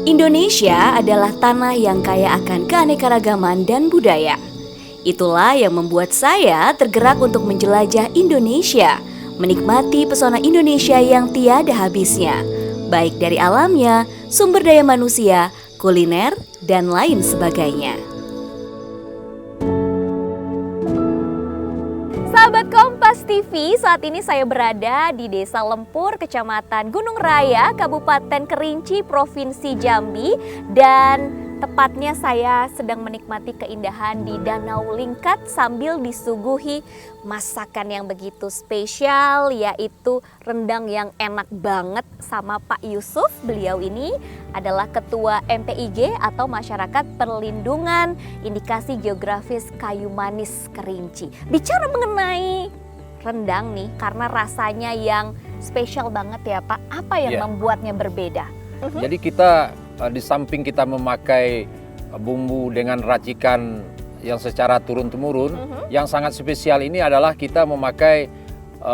Indonesia adalah tanah yang kaya akan keanekaragaman dan budaya. Itulah yang membuat saya tergerak untuk menjelajah Indonesia, menikmati pesona Indonesia yang tiada habisnya, baik dari alamnya, sumber daya manusia, kuliner, dan lain sebagainya. Sahabat Kompas TV, saat ini saya berada di Desa Lempur, Kecamatan Gunung Raya, Kabupaten Kerinci, Provinsi Jambi. Dan tepatnya saya sedang menikmati keindahan di Danau Lingkat sambil disuguhi masakan yang begitu spesial, yaitu rendang yang enak banget sama Pak Yusuf. Beliau ini adalah Ketua MPIG atau Masyarakat Perlindungan Indikasi Geografis Kayu Manis Kerinci. Bicara mengenai rendang nih, karena rasanya yang spesial banget ya Pak, apa yang membuatnya berbeda? Jadi kita di samping kita memakai bumbu dengan racikan yang secara turun-temurun, yang sangat spesial ini adalah kita memakai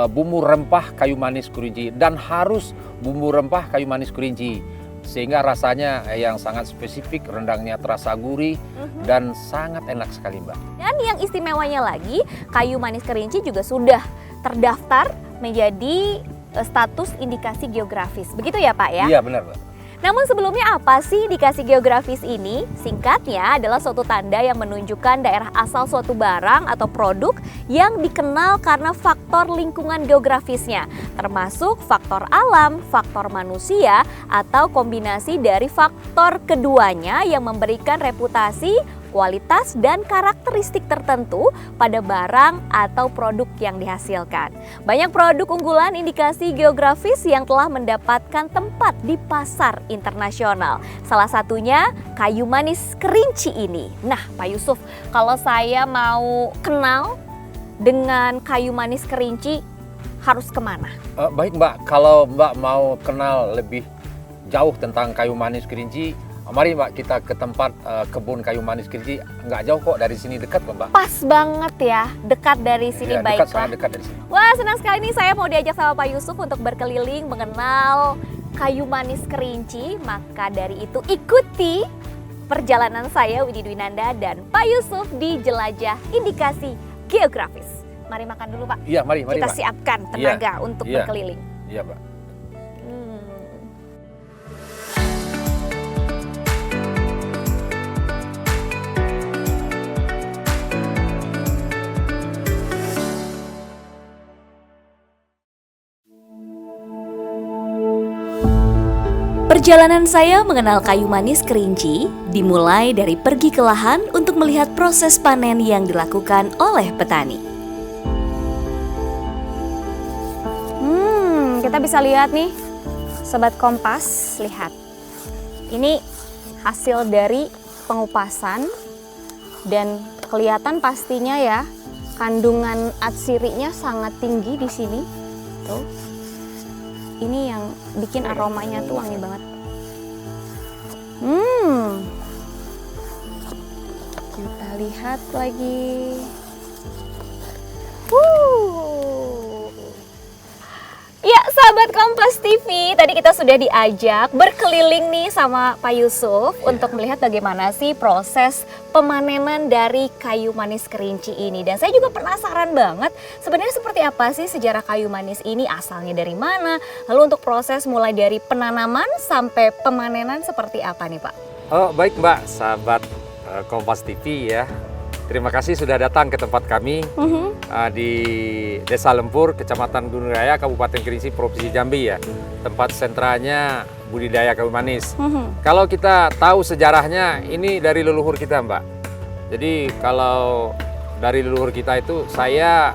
bumbu rempah kayu manis Kerinci, dan harus bumbu rempah kayu manis Kerinci, sehingga rasanya yang sangat spesifik, rendangnya terasa gurih dan sangat enak sekali Mbak. Dan yang istimewanya lagi, kayu manis Kerinci juga sudah terdaftar menjadi status indikasi geografis, begitu ya Pak ya? Iya benar Mbak. Namun sebelumnya apa sih indikasi geografis ini? Singkatnya adalah suatu tanda yang menunjukkan daerah asal suatu barang atau produk yang dikenal karena faktor lingkungan geografisnya, termasuk faktor alam, faktor manusia, atau kombinasi dari faktor keduanya yang memberikan reputasi, kualitas, dan karakteristik tertentu pada barang atau produk yang dihasilkan. Banyak produk unggulan indikasi geografis yang telah mendapatkan tempat di pasar internasional. Salah satunya kayu manis Kerinci ini. Nah, Pak Yusuf, kalau saya mau kenal dengan kayu manis Kerinci, harus kemana? Baik Mbak, kalau Mbak mau kenal lebih jauh tentang kayu manis Kerinci, mari Mbak kita ke tempat kebun kayu manis Kerinci. Nggak jauh kok dari sini, dekat kok Mbak. Pas banget ya, dekat dari sini. Ya, baiklah. sangat dekat dari sini. Wah, senang sekali nih saya mau diajak sama Pak Yusuf untuk berkeliling mengenal kayu manis Kerinci. Maka dari itu ikuti perjalanan saya Widi Dwinanda dan Pak Yusuf di Jelajah Indikasi Geografis. Mari makan dulu Pak. Iya, mari Kita Mbak. siapkan tenaga untuk berkeliling. Iya Mbak. Perjalanan saya mengenal kayu manis Kerinci dimulai dari pergi ke lahan untuk melihat proses panen yang dilakukan oleh petani. Kita bisa lihat nih, Sobat Kompas, lihat. Ini hasil dari pengupasan dan kelihatan pastinya ya, kandungan atsirinya sangat tinggi di sini. Tuh. Ini yang bikin aromanya tuh wangi banget. Kita lihat lagi. Ya, sahabat Kompas TV, tadi kita sudah diajak berkeliling nih sama Pak Yusuf untuk melihat bagaimana sih proses pemanenan dari kayu manis Kerinci ini. Dan saya juga penasaran banget sebenarnya seperti apa sih sejarah kayu manis ini, asalnya dari mana, lalu untuk proses mulai dari penanaman sampai pemanenan seperti apa nih Pak? Oh, baik Mbak, sahabat Kompas TV ya. Terima kasih sudah datang ke tempat kami di Desa Lempur, Kecamatan Gunung Raya, Kabupaten Kerinci, Provinsi Jambi ya. Tempat sentranya budidaya kayu manis. Kalau kita tahu sejarahnya, ini dari leluhur kita Mbak. Jadi kalau dari leluhur kita itu, saya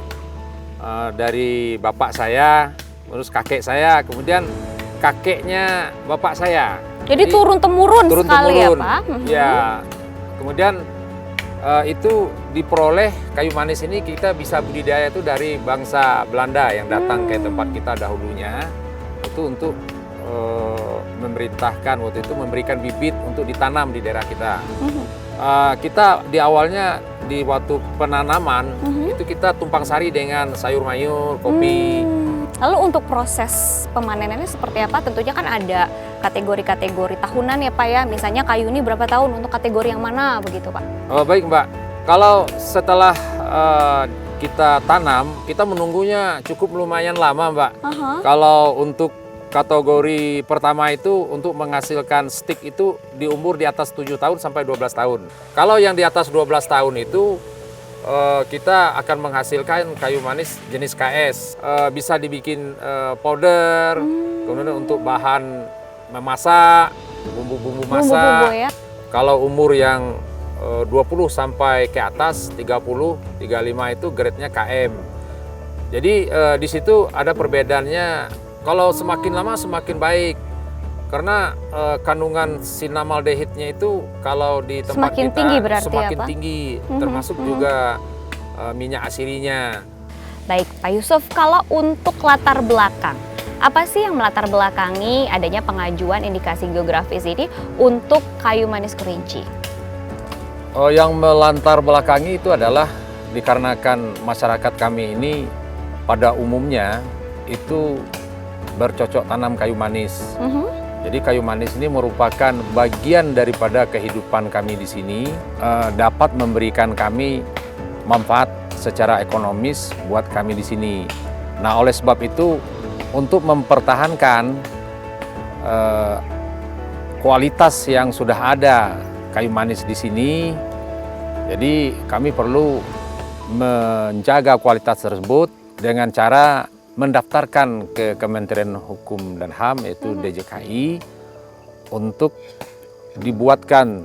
dari bapak saya, terus kakek saya, kemudian kakeknya bapak saya. Jadi turun-temurun sekali ya Pak? Ya, kemudian itu diperoleh kayu manis ini, kita bisa budidaya itu dari bangsa Belanda yang datang ke tempat kita dahulunya itu untuk memerintahkan waktu itu memberikan bibit untuk ditanam di daerah kita. Kita di awalnya di waktu penanaman itu kita tumpang sari dengan sayur mayur, kopi. Lalu untuk proses pemanenannya seperti apa? Tentunya kan ada kategori-kategori tahunan ya Pak ya. Misalnya kayu ini berapa tahun untuk kategori yang mana begitu Pak? Baik Mbak, kalau setelah kita tanam, kita menunggunya cukup lumayan lama Mbak. Kalau untuk kategori pertama itu untuk menghasilkan stik itu di umur di atas 7 tahun sampai 12 tahun. Kalau yang di atas 12 tahun itu kita akan menghasilkan kayu manis jenis KS. Bisa dibikin powder, kemudian untuk bahan memasak, bumbu-bumbu masak. Ya? Kalau umur yang 20 sampai ke atas, 30, 35 itu grade-nya KM. Jadi di situ ada perbedaannya. Kalau semakin lama semakin baik. Karena kandungan sinamaldehidnya itu kalau di tempat semakin kita tinggi berarti semakin ya, Pak? tinggi, termasuk juga minyak asirinya. Baik Pak Yusuf, kalau untuk latar belakang, apa sih yang melatar belakangi adanya pengajuan indikasi geografis ini untuk kayu manis kerinci? Yang melantar belakangi itu adalah dikarenakan masyarakat kami ini pada umumnya itu bercocok tanam kayu manis. Jadi kayu manis ini merupakan bagian daripada kehidupan kami di sini, dapat memberikan kami manfaat secara ekonomis buat kami di sini. Nah, oleh sebab itu untuk mempertahankan kualitas yang sudah ada kayu manis di sini, jadi kami perlu menjaga kualitas tersebut dengan cara mendaftarkan ke Kementerian Hukum dan HAM yaitu DJKI untuk dibuatkan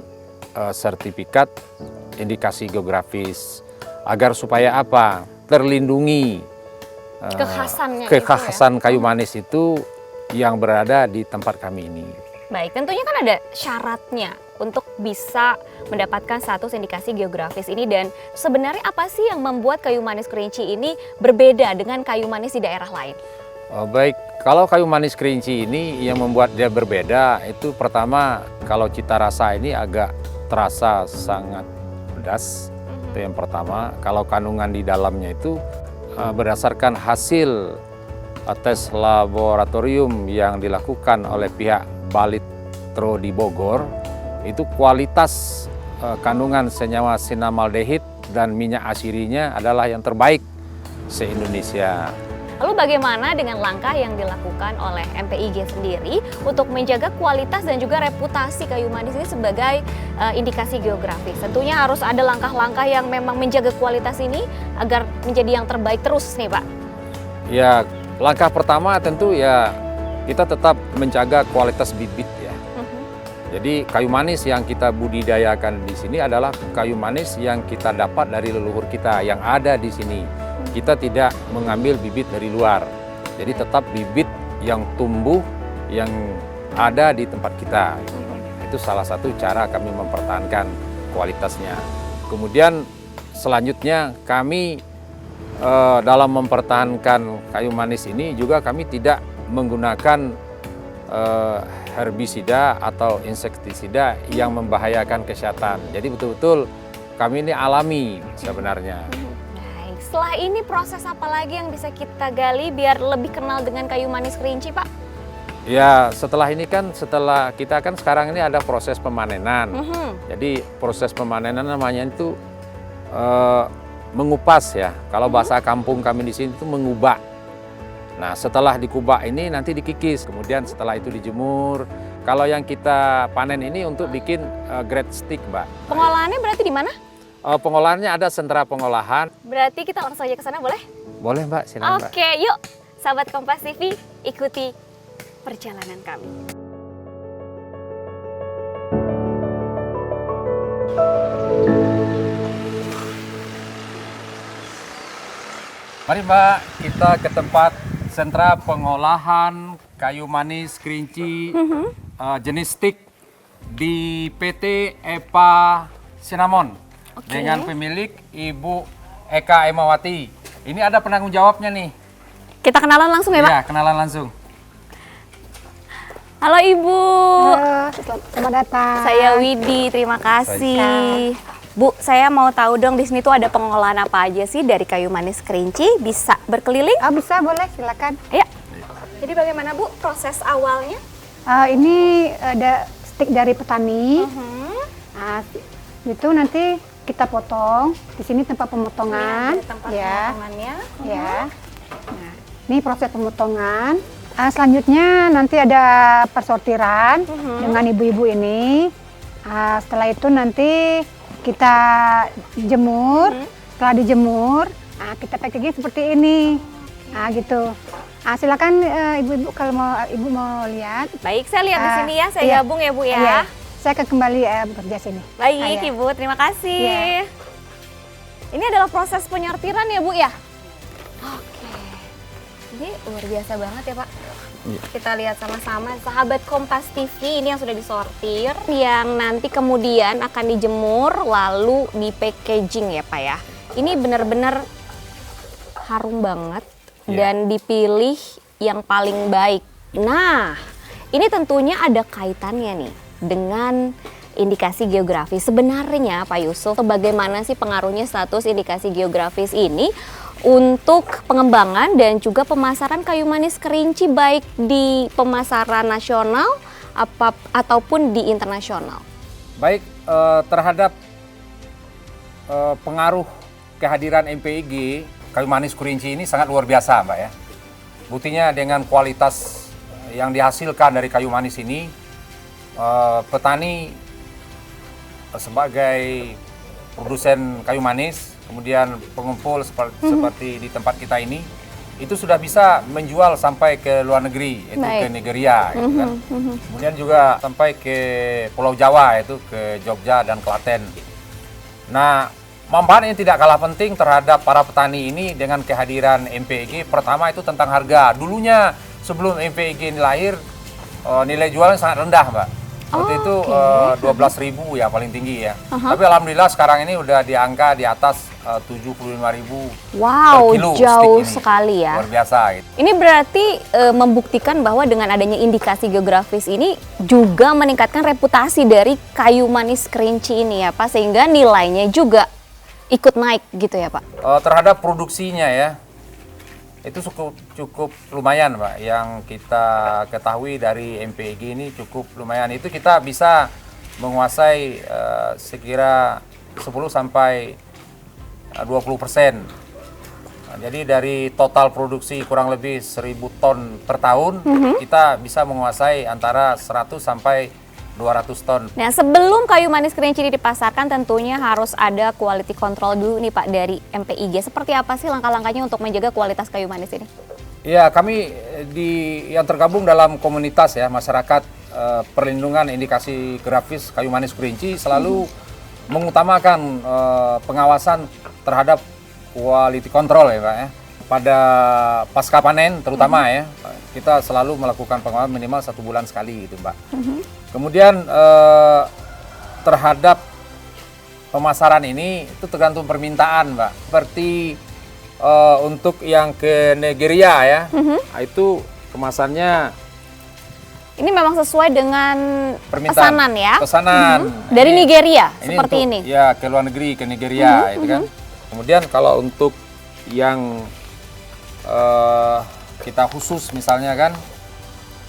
sertifikat indikasi geografis agar supaya apa? Terlindungi kekhasan kayu manis itu yang berada di tempat kami ini. Baik, tentunya kan ada syaratnya untuk bisa mendapatkan status indikasi geografis ini, dan sebenarnya apa sih yang membuat kayu manis kerinci ini berbeda dengan kayu manis di daerah lain? Baik, kalau kayu manis kerinci ini yang membuat dia berbeda itu pertama kalau cita rasa ini agak terasa sangat pedas, itu yang pertama. Kalau kandungan di dalamnya itu berdasarkan hasil tes laboratorium yang dilakukan oleh pihak Balitro di Bogor, itu kualitas kandungan senyawa sinamaldehid dan minyak asirinya adalah yang terbaik se-Indonesia. Lalu bagaimana dengan langkah yang dilakukan oleh MPIG sendiri untuk menjaga kualitas dan juga reputasi kayu manis ini sebagai indikasi geografis? Tentunya harus ada langkah-langkah yang memang menjaga kualitas ini agar menjadi yang terbaik terus nih Pak. Ya, langkah pertama tentu ya kita tetap menjaga kualitas bibit ya. Jadi kayu manis yang kita budidayakan di sini adalah kayu manis yang kita dapat dari leluhur kita yang ada di sini. Kita tidak mengambil bibit dari luar. Jadi tetap bibit yang tumbuh yang ada di tempat kita. Itu salah satu cara kami mempertahankan kualitasnya. Kemudian selanjutnya kami dalam mempertahankan kayu manis ini juga kami tidak menggunakan herbisida atau insektisida yang membahayakan kesehatan. Jadi betul-betul kami ini alami sebenarnya. Baik, setelah ini proses apa lagi yang bisa kita gali biar lebih kenal dengan kayu manis kerinci Pak? Ya, setelah ini kan, setelah kita kan sekarang ini ada proses pemanenan. Jadi proses pemanenan namanya itu mengupas ya. Kalau bahasa kampung kami di sini itu mengubah. Nah, setelah dikubah ini nanti dikikis, kemudian setelah itu dijemur. Kalau yang kita panen ini untuk bikin grade stick, Mbak. Pengolahannya berarti di mana? Pengolahannya ada sentra pengolahan. Berarti kita langsung aja ke sana, boleh? Boleh, Mbak, silakan, Mbak. Oke, yuk. Sahabat Kompas TV, ikuti perjalanan kami. Mari Mbak, kita ke tempat sentra pengolahan kayu manis kerinci jenis stick di PT EPA Cinnamon dengan pemilik Ibu Eka Emawati. Ini ada penanggung jawabnya nih. Kita kenalan langsung ya Pak? Iya, kenalan langsung. Halo Ibu. Halo, selamat datang. Saya Widi, terima kasih. Bu, saya mau tahu dong di sini tuh ada pengolahan apa aja sih dari kayu manis kerinci? Bisa berkeliling? Oh, bisa, boleh, silakan. Ayo. Jadi bagaimana Bu proses awalnya? Ini ada stik dari petani. Nah, itu nanti kita potong. Di sini tempat pemotongan. Ini ada tempat ya. pemotongannya. Ya. Nah, ini proses pemotongan. Selanjutnya nanti ada persortiran dengan ibu-ibu ini. Setelah itu nanti kita jemur. Setelah dijemur, kita packaging seperti ini. Gitu. Silakan ibu-ibu kalau ibu mau lihat. Baik, saya lihat di sini ya. Saya iya. gabung ya Bu ya. Iya. Saya akan kembali bekerja sini. Baik Iya. Ibu, terima kasih. Iya. Ini adalah proses penyortiran ya Bu ya? Oke. Ini luar biasa banget ya Pak. Kita lihat sama-sama, sahabat Kompas TV ini yang sudah disortir, yang nanti kemudian akan dijemur lalu di packaging ya Pak ya. Ini benar-benar harum banget dan dipilih yang paling baik. Nah, ini tentunya ada kaitannya nih dengan indikasi geografis. Sebenarnya Pak Yusuf, bagaimana sih pengaruhnya status indikasi geografis ini untuk pengembangan dan juga pemasaran kayu manis kerinci baik di pemasaran nasional ataupun di internasional? Baik, terhadap pengaruh kehadiran MPIG, kayu manis kerinci ini sangat luar biasa Mbak ya. Buktinya dengan kualitas yang dihasilkan dari kayu manis ini, petani sebagai produsen kayu manis, kemudian pengumpul seperti di tempat kita ini, itu sudah bisa menjual sampai ke luar negeri, yaitu ke Nigeria, gitu kan. Kemudian juga sampai ke Pulau Jawa, yaitu ke Jogja dan Klaten. Nah, manfaat yang tidak kalah penting terhadap para petani ini dengan kehadiran MPIG, pertama itu tentang harga. Dulunya sebelum MPIG ini lahir, nilai jualnya sangat rendah Mbak. Waktu itu 12.000 ya paling tinggi ya. Tapi alhamdulillah sekarang ini udah di angka di atas 75.000 Wow, per kilo jauh stick ini. sekali ya. Luar biasa gitu. Ini berarti membuktikan bahwa dengan adanya indikasi geografis ini juga meningkatkan reputasi dari kayu manis kerinci ini ya Pak, sehingga nilainya juga ikut naik gitu ya Pak. Terhadap produksinya ya, itu cukup lumayan Pak. Yang kita ketahui dari MPIG ini cukup lumayan. Itu kita bisa menguasai sekira 10 sampai 20%. Nah, jadi dari total produksi kurang lebih 1.000 ton per tahun, kita bisa menguasai antara 100 sampai 200 ton. Nah, sebelum kayu manis kerinci ini dipasarkan tentunya harus ada quality control dulu nih Pak dari MPIG. Seperti apa sih langkah-langkahnya untuk menjaga kualitas kayu manis ini? Ya, kami yang tergabung dalam komunitas ya masyarakat perlindungan indikasi geografis kayu manis kerinci selalu mengutamakan pengawasan terhadap quality control ya Pak ya. Pada pasca panen terutama ya, kita selalu melakukan pengawasan minimal 1 bulan sekali gitu Mbak. Kemudian terhadap pemasaran ini itu tergantung permintaan Mbak. Seperti untuk yang ke Nigeria ya, itu kemasannya Ini memang sesuai dengan pesanan ya? Pesanan. Dari Nigeria, Ini seperti untuk, ini? Ya, ke luar negeri, ke Nigeria itu kan. Kemudian kalau untuk yang kita khusus misalnya kan,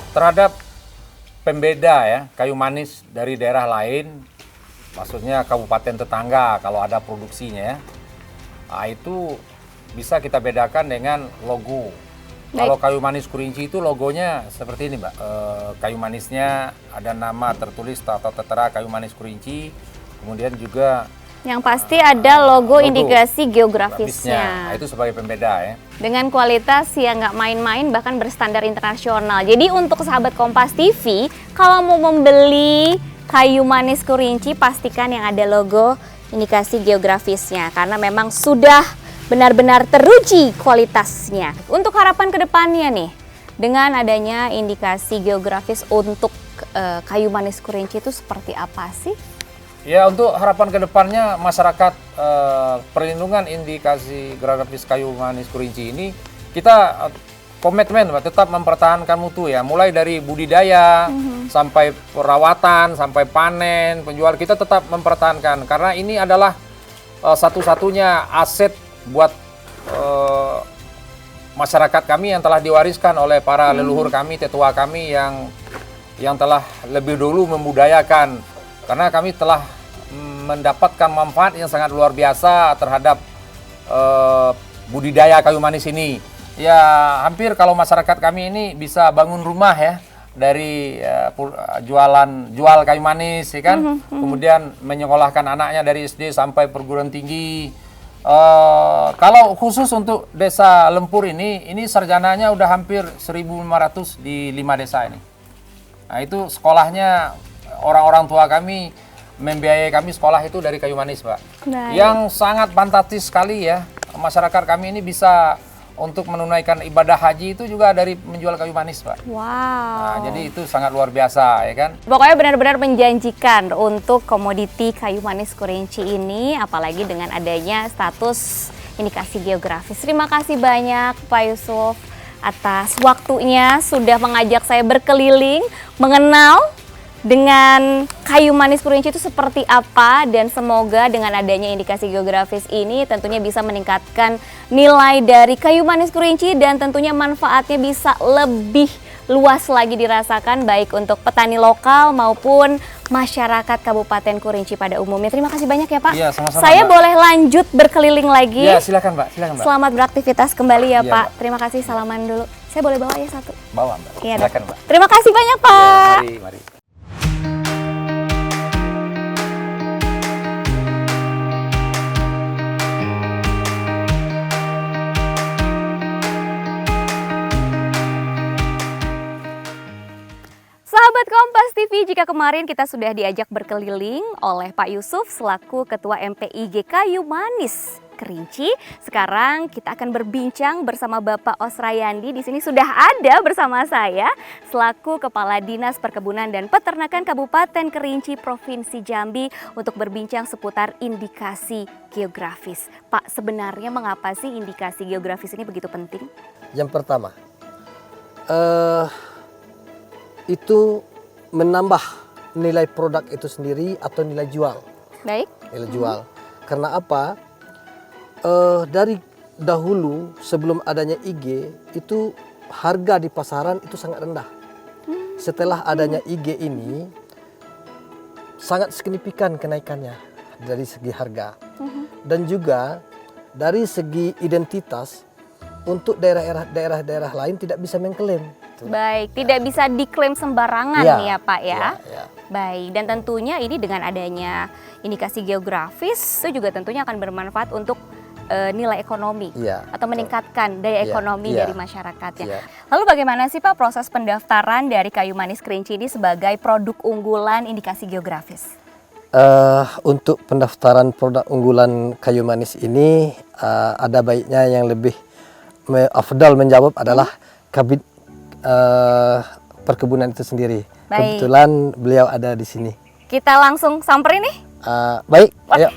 terhadap pembeda ya, kayu manis dari daerah lain, maksudnya kabupaten tetangga kalau ada produksinya ya, itu bisa kita bedakan dengan logo. Kalau kayu manis kerinci itu logonya seperti ini Mbak, kayu manisnya ada nama tertulis atau tertera kayu manis kerinci, kemudian juga Yang pasti ada logo indikasi geografisnya. Itu sebagai pembeda ya. Dengan kualitas yang nggak main-main, bahkan berstandar internasional. Jadi untuk sahabat Kompas TV, kalau mau membeli kayu manis kerinci, pastikan yang ada logo indikasi geografisnya. Karena memang sudah benar-benar teruji kualitasnya. Untuk harapan kedepannya nih, dengan adanya indikasi geografis untuk kayu manis kerinci itu seperti apa sih? Ya, untuk harapan kedepannya masyarakat perlindungan indikasi geografis kayu manis kerinci ini, kita komitmen Pak, tetap mempertahankan mutu ya, mulai dari budidaya sampai perawatan, sampai panen, penjual kita tetap mempertahankan karena ini adalah satu-satunya aset buat masyarakat kami yang telah diwariskan oleh para leluhur kami, tetua kami yang telah lebih dulu membudayakan, karena kami telah mendapatkan manfaat yang sangat luar biasa terhadap budidaya kayu manis ini. Ya hampir kalau masyarakat kami ini bisa bangun rumah ya dari jual kayu manis, ya kan, kemudian menyekolahkan anaknya dari SD sampai perguruan tinggi. Kalau khusus untuk desa Lempur ini sarjananya udah hampir 1.500 di 5 desa ini. Nah itu sekolahnya orang-orang tua kami membiayai kami sekolah itu dari kayu manis Pak. Yang sangat fantastis sekali ya, masyarakat kami ini bisa untuk menunaikan ibadah haji itu juga dari menjual kayu manis Pak. Wow. Nah, jadi itu sangat luar biasa ya kan. Pokoknya benar-benar menjanjikan untuk komoditi kayu manis Kerinci ini, apalagi dengan adanya status indikasi geografis. Terima kasih banyak Pak Yusuf atas waktunya sudah mengajak saya berkeliling mengenal dengan kayu manis Kerinci itu seperti apa, dan semoga dengan adanya indikasi geografis ini tentunya bisa meningkatkan nilai dari kayu manis Kerinci dan tentunya manfaatnya bisa lebih luas lagi dirasakan baik untuk petani lokal maupun masyarakat Kabupaten Kerinci pada umumnya. Terima kasih banyak ya Pak. Iya, sama-sama, saya Mbak. boleh lanjut berkeliling lagi. Ya silakan Mbak, silakan Mbak. Selamat beraktivitas kembali ya Iya, Pak. Mbak. Terima kasih, salaman dulu. Saya boleh bawa ya satu? Bawa Mbak, Iya, silakan Mbak. Terima kasih banyak Pak. Ya, mari. Sahabat Kompas TV, jika kemarin kita sudah diajak berkeliling oleh Pak Yusuf selaku Ketua MPIG Kayu Manis Kerinci, sekarang kita akan berbincang bersama Bapak Osrayandi. Di sini sudah ada bersama saya selaku Kepala Dinas Perkebunan dan Peternakan Kabupaten Kerinci Provinsi Jambi untuk berbincang seputar indikasi geografis. Pak, sebenarnya mengapa sih indikasi geografis ini begitu penting? Yang pertama, itu menambah nilai produk itu sendiri atau nilai jual. Baik. Nilai jual. Karena apa? Dari dahulu sebelum adanya IG itu harga di pasaran itu sangat rendah. Setelah adanya IG ini sangat signifikan kenaikannya dari segi harga. Dan juga dari segi identitas untuk daerah-daerah lain tidak bisa mengklaim. Baik, tidak bisa diklaim sembarangan Ya, nih ya Pak ya. ya. Baik, dan tentunya ini dengan adanya indikasi geografis itu juga tentunya akan bermanfaat untuk nilai ekonomi Ya, atau meningkatkan daya Ya, ekonomi ya, dari masyarakatnya. ya. Lalu bagaimana sih Pak proses pendaftaran dari kayu manis Kerinci ini sebagai produk unggulan indikasi geografis? Untuk pendaftaran produk unggulan kayu manis ini ada baiknya yang lebih afdal menjawab adalah Kabid Perkebunan itu sendiri. Baik. Kebetulan beliau ada di sini. Kita langsung samperin nih. Baik, Oke. ayo.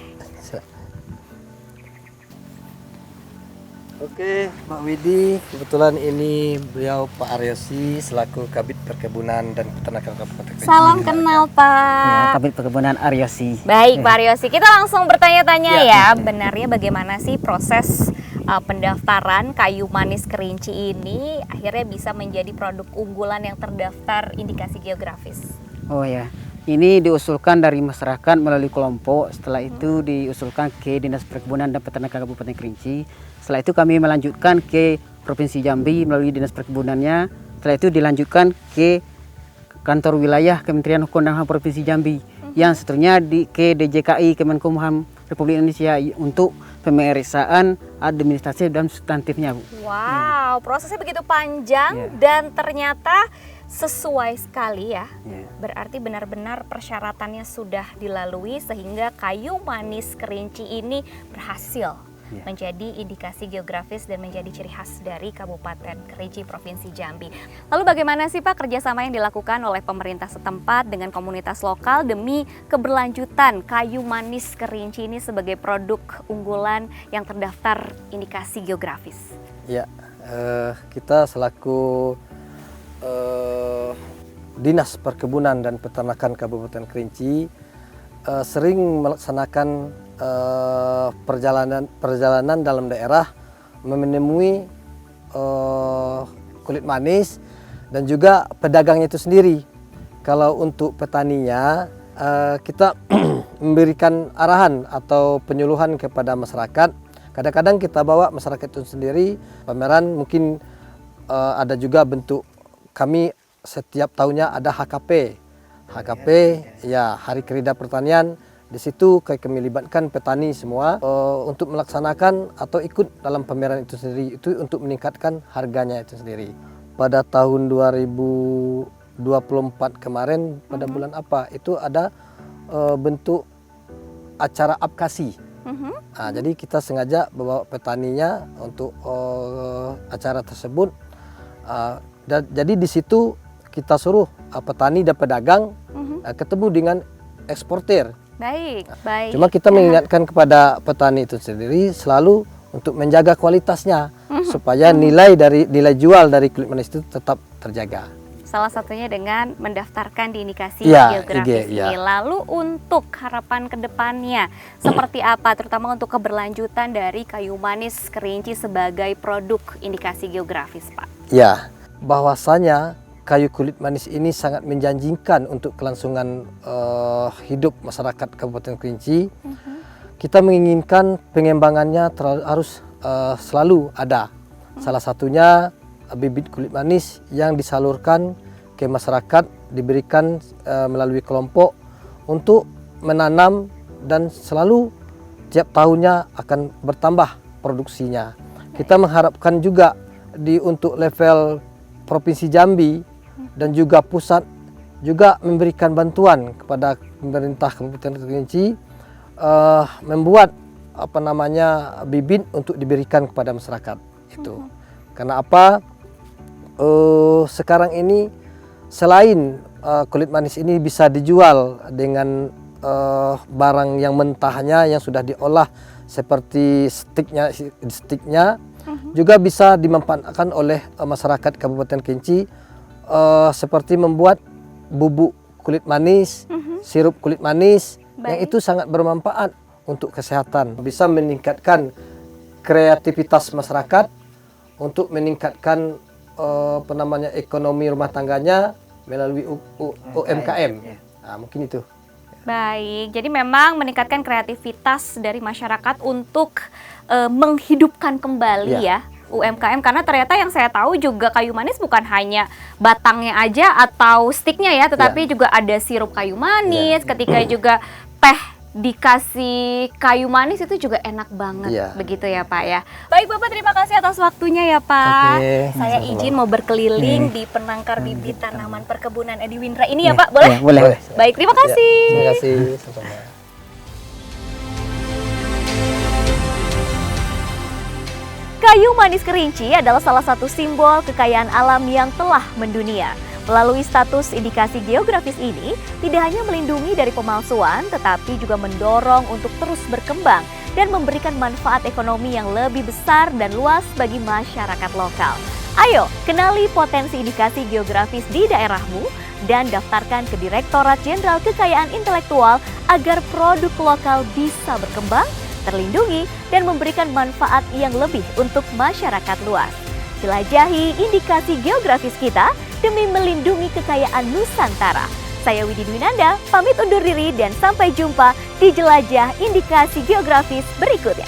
Oke, Pak Widi, kebetulan ini beliau Pak Aryosi selaku Kabid Perkebunan dan Peternakan Kabupaten Kerinci. Salam kenal Pak. Ya, Kabid Perkebunan Aryosi. Baik Pak Aryosi, kita langsung bertanya-tanya ya, benarnya bagaimana sih proses pendaftaran kayu manis Kerinci ini akhirnya bisa menjadi produk unggulan yang terdaftar indikasi geografis? Oh ya, ini diusulkan dari masyarakat melalui kelompok. Setelah itu diusulkan ke Dinas Perkebunan dan Peternakan Kabupaten Kerinci. Setelah itu kami melanjutkan ke Provinsi Jambi melalui Dinas Perkebunannya. Setelah itu dilanjutkan ke kantor wilayah Kementerian Hukum dan HAM Provinsi Jambi. Yang seterusnya ke DJKI Kemenkumham Republik Indonesia untuk pemeriksaan administratif dan substantifnya, Bu. Wow, prosesnya begitu panjang Ya. dan ternyata sesuai sekali ya. Ya. Berarti benar-benar persyaratannya sudah dilalui sehingga kayu manis Kerinci ini berhasil Ya. menjadi indikasi geografis dan menjadi ciri khas dari Kabupaten Kerinci Provinsi Jambi. Lalu bagaimana sih Pak kerjasama yang dilakukan oleh pemerintah setempat dengan komunitas lokal demi keberlanjutan kayu manis Kerinci ini sebagai produk unggulan yang terdaftar indikasi geografis? Ya, kita selaku Dinas Perkebunan dan Peternakan Kabupaten Kerinci sering melaksanakan perjalanan dalam daerah menemui kulit manis dan juga pedagangnya itu sendiri. Kalau untuk petaninya kita memberikan arahan atau penyuluhan kepada masyarakat. Kadang-kadang kita bawa masyarakat itu sendiri pameran, mungkin ada juga bentuk kami setiap tahunnya ada HKP. HKP ya Hari Kerida Pertanian. Di situ kami libatkan petani semua untuk melaksanakan atau ikut dalam pameran itu sendiri, itu untuk meningkatkan harganya itu sendiri. Pada tahun 2024 kemarin pada bulan apa itu ada bentuk acara apkasi. Nah, jadi kita sengaja bawa petaninya untuk acara tersebut. Jadi di situ kita suruh petani dan pedagang ketemu dengan eksportir. Baik, baik. Cuma kita mengingatkan kepada petani itu sendiri selalu untuk menjaga kualitasnya supaya nilai jual dari kulit manis itu tetap terjaga. Salah satunya dengan mendaftarkan di indikasi Ya, geografis IG, ya. ini. Lalu untuk harapan kedepannya seperti apa, terutama untuk keberlanjutan dari kayu manis Kerinci sebagai produk indikasi geografis, Pak? Ya, bahwasanya kayu kulit manis ini sangat menjanjikan untuk kelangsungan hidup masyarakat Kabupaten Kerinci. Kita menginginkan pengembangannya harus selalu ada. Salah satunya bibit kulit manis yang disalurkan ke masyarakat, diberikan melalui kelompok untuk menanam dan selalu tiap tahunnya akan bertambah produksinya. Kita mengharapkan juga untuk level Provinsi Jambi dan juga pusat juga memberikan bantuan kepada pemerintah Kabupaten Kerinci membuat bibit untuk diberikan kepada masyarakat itu. Karena apa? Sekarang ini selain kulit manis ini bisa dijual dengan barang yang mentahnya yang sudah diolah seperti stiknya juga bisa dimanfaatkan oleh masyarakat Kabupaten Kerinci seperti membuat bubuk kulit manis, sirup kulit manis. Yang itu sangat bermanfaat untuk kesehatan, bisa meningkatkan kreativitas masyarakat untuk meningkatkan ekonomi rumah tangganya melalui UMKM. Nah, mungkin itu. Baik, jadi memang meningkatkan kreativitas dari masyarakat untuk menghidupkan kembali ya UMKM, karena ternyata yang saya tahu juga kayu manis bukan hanya batangnya aja atau stiknya ya, tetapi juga ada sirup kayu manis, ketika juga teh dikasih kayu manis itu juga enak banget, begitu ya Pak ya. Baik Bapak, terima kasih atas waktunya ya Pak. Saya izin mau berkeliling di penangkar bibit tanaman perkebunan Edi Windra ini ya Pak, boleh? Boleh. Baik, terima kasih. Terima kasih. Sama-sama. Kayu manis Kerinci adalah salah satu simbol kekayaan alam yang telah mendunia. Melalui status indikasi geografis ini, tidak hanya melindungi dari pemalsuan, tetapi juga mendorong untuk terus berkembang dan memberikan manfaat ekonomi yang lebih besar dan luas bagi masyarakat lokal. Ayo, kenali potensi indikasi geografis di daerahmu dan daftarkan ke Direktorat Jenderal Kekayaan Intelektual agar produk lokal bisa berkembang, terlindungi, dan memberikan manfaat yang lebih untuk masyarakat luas. Jelajahi indikasi geografis kita demi melindungi kekayaan Nusantara. Saya Widi Dwinanda, pamit undur diri dan sampai jumpa di Jelajah Indikasi Geografis berikutnya.